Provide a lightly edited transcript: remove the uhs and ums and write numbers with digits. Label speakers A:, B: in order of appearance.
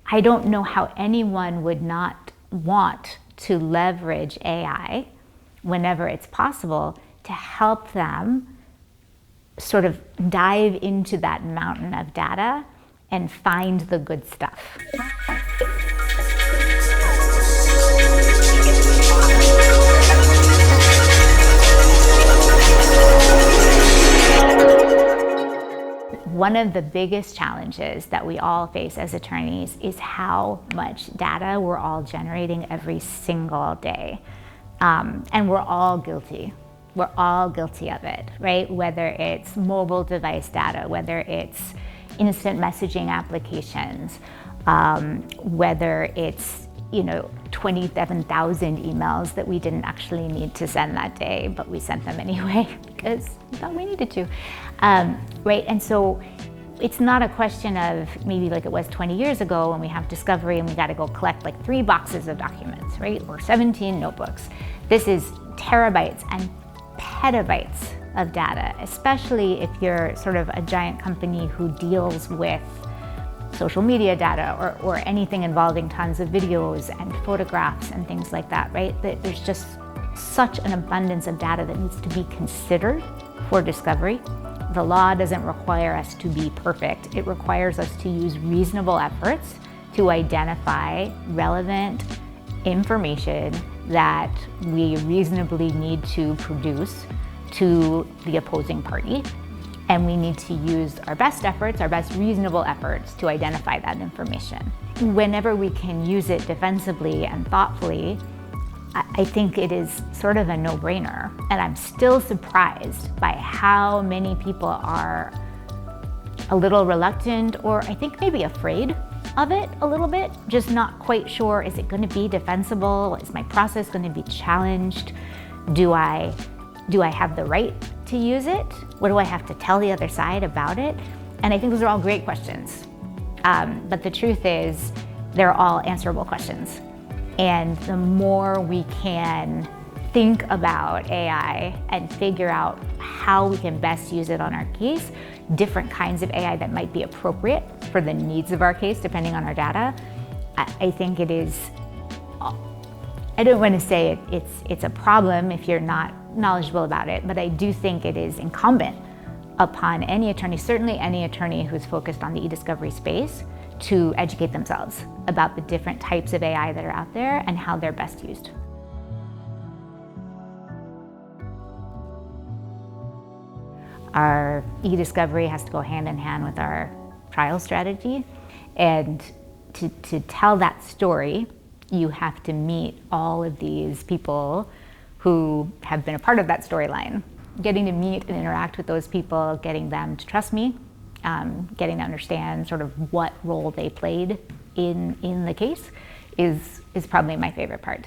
A: I don't know how anyone would not want to leverage AI whenever it's possible to help them sort of dive into that mountain of data and find the good stuff. One of the biggest challenges that we all face as attorneys is how much data we're all generating every single day. And we're all guilty. We're all guilty of it, right? Whether it's mobile device data, whether it's instant messaging applications, whether it's 27,000 emails that we didn't actually need to send that day, but we sent them anyway because we thought we needed to, right? And so it's not a question of maybe like it was 20 years ago when we have discovery and we got to go collect like 3 boxes of documents, right? Or 17 notebooks. This is terabytes and petabytes of data, especially if you're sort of a giant company who deals with social media data or anything involving tons of videos and photographs and things like that, right? There's just such an abundance of data that needs to be considered for discovery. The law doesn't require us to be perfect. It requires us to use reasonable efforts to identify relevant information that we reasonably need to produce to the opposing party. And we need to use our best efforts, our best reasonable efforts to identify that information. Whenever we can use it defensively and thoughtfully, I think it is sort of a no-brainer. And I'm still surprised by how many people are a little reluctant, or I think maybe afraid of it a little bit, just not quite sure, is it going to be defensible? Is my process going to be challenged? Do I have the right to use it? What do I have to tell the other side about it? And I think those are all great questions. But the truth is, they're all answerable questions. And the more we can think about AI and figure out how we can best use it on our case, different kinds of AI that might be appropriate for the needs of our case, depending on our data, I think it is, I don't want to say it's a problem if you're not knowledgeable about it, but I do think it is incumbent upon any attorney, certainly any attorney who's focused on the e-discovery space, to educate themselves about the different types of AI that are out there and how they're best used. Our e-discovery has to go hand in hand with our trial strategy, and to tell that story, you have to meet all of these people who have been a part of that storyline. Getting to meet and interact with those people, getting them to trust me, getting to understand sort of what role they played in the case is probably my favorite part.